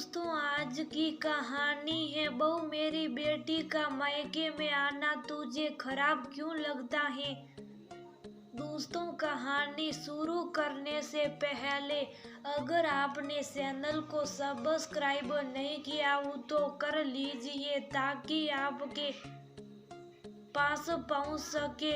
दोस्तों, आज की कहानी है बहू मेरी बेटी का मायके में आना तुझे खराब क्यों लगता है। दोस्तों, कहानी शुरू करने से पहले अगर आपने चैनल को सब्सक्राइब नहीं किया हो तो कर लीजिए ताकि आपके पास पहुंच सके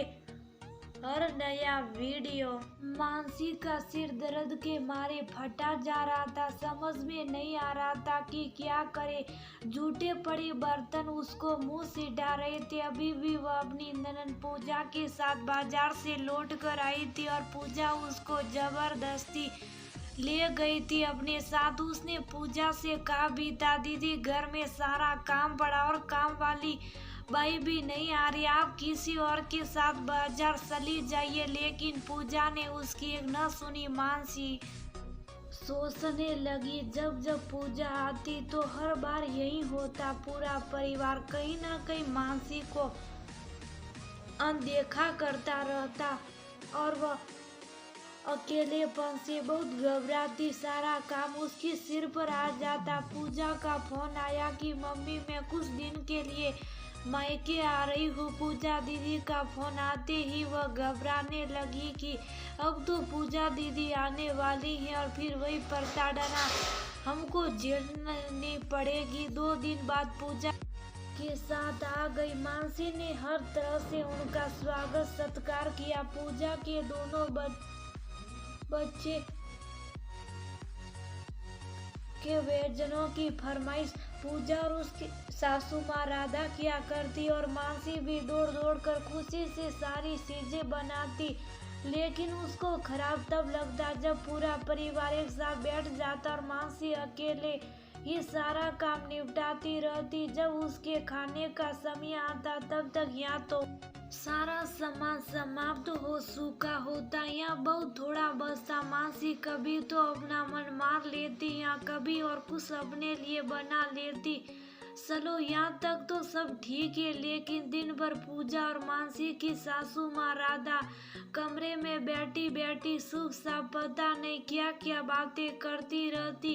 हर नया वीडियो। मानसी का सिर दर्द के मारे फटा जा रहा था। समझ में नहीं आ रहा था कि क्या करे। जूठे पड़े बर्तन उसको मुंह से डाल रहे थे। अभी भी वह अपनी ननद पूजा के साथ बाजार से लौट कर आई थी और पूजा उसको जबरदस्ती ले गई थी अपने साथ। उसने पूजा से कहा बीता दीदी घर में सारा काम पड़ा और काम वाली बाई भी नहीं आ रही, आप किसी और के साथ बाजार चली जाइए। लेकिन पूजा ने उसकी एक न सुनी। मानसी सोचने लगी जब जब पूजा आती तो हर बार यही होता। पूरा परिवार कहीं न कहीं मानसी को अनदेखा करता रहता और वह अकेलेपन से बहुत घबराती। सारा काम उसके सिर पर आ जाता। पूजा का फोन आया कि मम्मी मैं कुछ दिन के लिए मायके आ रही हूँ। पूजा दीदी का फोन आते ही वह घबराने लगी कि अब तो पूजा दीदी आने वाली है और फिर वही प्रताड़ना हमको झेलनी पड़ेगी। 2 दिन बाद पूजा के साथ आ गई। मानसी ने हर तरह से उनका स्वागत सत्कार किया। पूजा के दोनों बच्चे के व्यंजनों की फरमाइश पूजा और उसकी सासू माँ राधा किया करती और मानसी भी दौड़ दौड़ कर खुशी से सारी चीजें बनाती। लेकिन उसको खराब तब लगता जब पूरा परिवार एक साथ बैठ जाता और मानसी अकेले ये सारा काम निपटाती रहती। जब उसके खाने का समय आता तब तक या तो सारा सामान समाप्त हो चुका होता या बहुत थोड़ा बचता। मानसी कभी तो अपना मन मार लेती या कभी और कुछ अपने लिए बना लेती। चलो यहाँ तक तो सब ठीक है, लेकिन दिन भर पूजा और मानसी की सासू माँ राधा कमरे में बैठी बैठी सुख सा पता नहीं क्या क्या बातें करती रहती।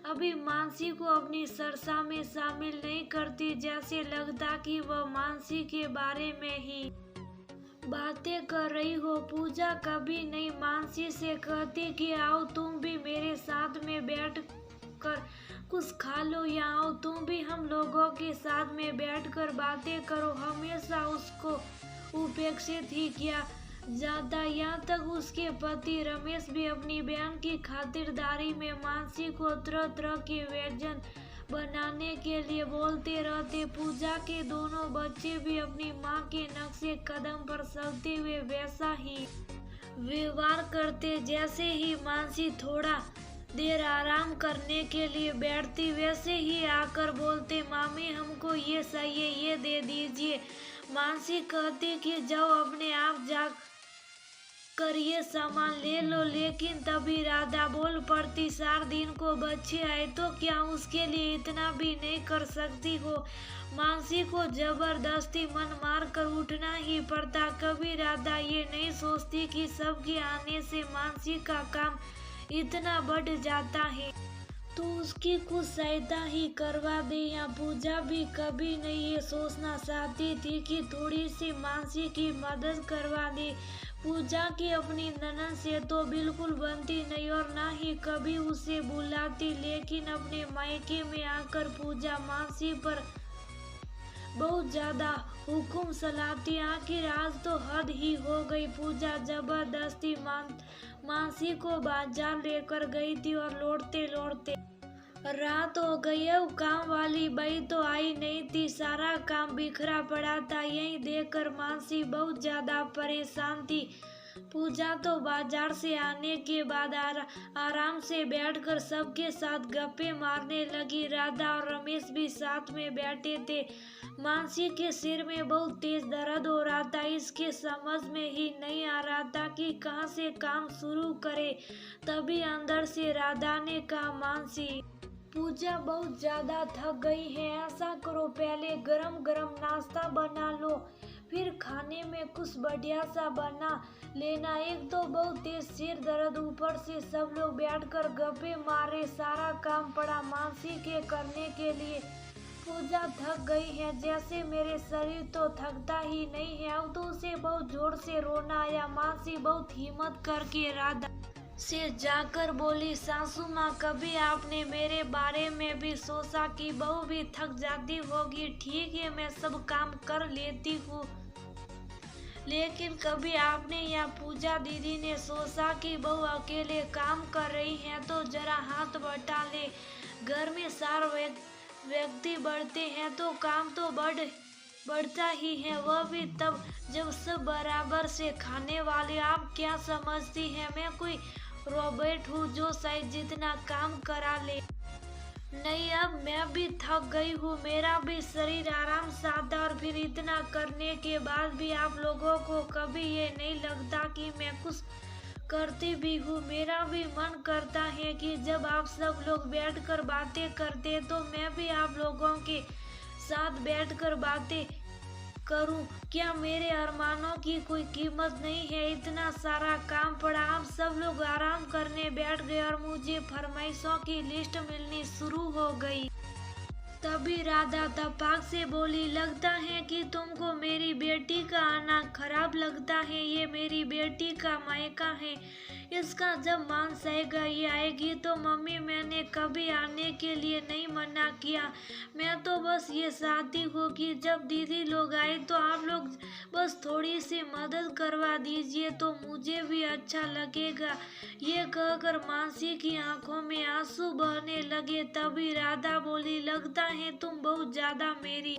अभी मानसी को अपनी चर्चा में शामिल नहीं करती, जैसे लगता कि वह मानसी के बारे में ही बातें कर रही हो। पूजा कभी नहीं मानसी से कहती कि आओ तुम भी मेरे साथ में बैठ कर कुछ खा लो या आओ तुम भी हम लोगों के साथ में बैठकर बातें करो। हमेशा उसको उपेक्षित ही किया जाता। यहाँ तक उसके पति रमेश भी अपनी बहन की खातिरदारी में मानसी को तरह तरह के व्यंजन बनाने के लिए बोलते रहते। पूजा के दोनों बच्चे भी अपनी माँ के नक्शे कदम पर चलते हुए वैसा ही व्यवहार करते। जैसे ही मानसी थोड़ा देर आराम करने के लिए बैठती वैसे ही आकर बोलते मामी हमको ये चाहिए, ये दे दीजिए। मानसी कहती कि जाओ अपने आप जा कर ये सामान ले लो, लेकिन तभी राधा बोल पड़ती 4 दिन को बच्चे आए तो क्या उसके लिए इतना भी नहीं कर सकती हो। मानसी को जबरदस्ती मन मार कर उठना ही पड़ता। कभी राधा ये नहीं सोचती कि सबके आने से मानसी का काम इतना बढ़ जाता है तो उसकी कुछ सहायता ही करवा दे। या पूजा भी कभी नहीं ये सोचना चाहती थी कि थोड़ी सी मानसी की मदद करवा दे। पूजा की अपनी ननद से तो बिल्कुल बनती नहीं और ना ही कभी उसे बुलाती, लेकिन अपने मायके में आकर पूजा मानसी पर बहुत ज्यादा हुक्म चलाती। आखिर आज तो हद ही हो गई। पूजा जबरदस्ती मानसी को बाजार लेकर गई थी और लौटते लौटते रात हो गई। अब काम वाली बाई तो आई नहीं थी, सारा काम बिखरा पड़ा था। यही देखकर मानसी बहुत ज्यादा परेशान थी। पूजा तो बाजार से आने के बाद आराम से बैठकर सबके साथ गप्पे मारने लगी। राधा और रमेश भी साथ में बैठे थे। मानसी के सिर में बहुत तेज दर्द हो रहा था। इसके समझ में ही नहीं आ रहा था कि कहां से काम शुरू करे। तभी अंदर से राधा ने कहा मानसी पूजा बहुत ज्यादा थक गई है, ऐसा करो पहले गरम गरम नाश्ता बना लो, फिर खाने में कुछ बढ़िया सा बना लेना। एक तो बहुत तेज सिर दर्द, ऊपर से सब लोग बैठकर गप्पे मारे। सारा काम पड़ा मानसी के करने के लिए। पूजा थक गई है, जैसे मेरे शरीर तो थकता ही नहीं है। अब तो उसे बहुत जोर से रोना आया। मानसी बहुत हिम्मत करके राधा से जाकर बोली, सासू माँ, कभी आपने मेरे बारे में भी सोचा कि बहू भी थक जाती होगी? ठीक है, मैं सब काम कर लेती हूँ, लेकिन कभी आपने या पूजा दीदी ने सोचा कि बहू अकेले काम कर रही है तो जरा हाथ बटा ले। घर में 4 व्यक्ति बढ़ते हैं तो काम तो बढ़ता ही है, वह भी तब जब सब बराबर से खाने वाले। आप क्या समझती हैं मैं कोई रोबोट हूँ जो शायद जितना काम करा ले? नहीं, अब मैं भी थक गई हूँ, मेरा भी शरीर आराम चाहता। और फिर इतना करने के बाद भी आप लोगों को कभी ये नहीं लगता कि मैं कुछ करती भी हूँ? मेरा भी मन करता है कि जब आप सब लोग बैठकर बातें करते तो मैं भी आप लोगों के साथ बैठकर बातें करूं। क्या मेरे अरमानों की कोई कीमत नहीं है? इतना सारा काम पड़ा, आप सब लोग आराम करने बैठ गए और मुझे फरमाइशों की लिस्ट मिलनी शुरू हो गई। तभी राधा तपाक से बोली, लगता है कि तुमको मेरी बेटी का आना खराब लगता है। ये मेरी बेटी का मायका है, इसका जब मान सगाई आएगी तो मम्मी, मैंने कभी आने के लिए नहीं मना किया। मैं तो बस ये चाहती हूँ कि जब दीदी लोग आए तो आप लोग बस थोड़ी सी मदद करवा दीजिए तो मुझे भी अच्छा लगेगा। ये कहकर मानसी की आंखों में आंसू बहने लगे। तभी राधा बोली, लगता है तुम बहुत ज्यादा मेरी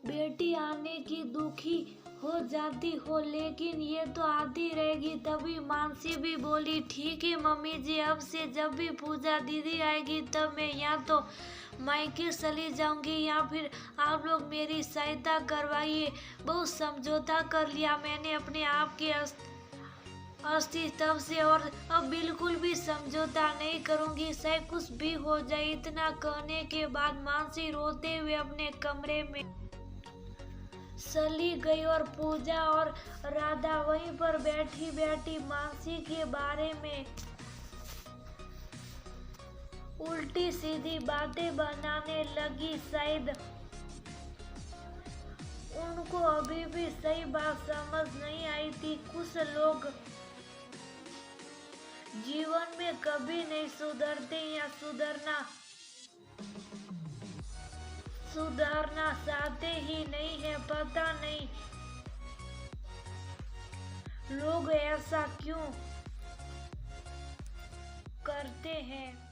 बेटी आने की दुखी हो जाती हो, लेकिन ये तो आती रहेगी। तभी मानसी भी बोली, ठीक है मम्मी जी, अब से जब भी पूजा दीदी आएगी तब मैं या तो मायके चली जाऊंगी या फिर आप लोग मेरी सहायता करवाइए। बहुत समझौता कर लिया मैंने अपने आप के अस्तित्व से, और अब बिल्कुल भी समझौता नहीं करूंगी, चाहे कुछ भी हो जाए। इतना कहने के बाद मानसी रोते हुए अपने कमरे में चली गई और पूजा और राधा वहीं पर बैठी बैठी मानसी के बारे में उल्टी सीधी बातें बनाने लगी। शायद उनको अभी भी सही बात समझ नहीं आई थी। कुछ लोग जीवन में कभी नहीं सुधरते या सुधारना चाहते ही नहीं है। पता नहीं लोग ऐसा क्यों करते हैं।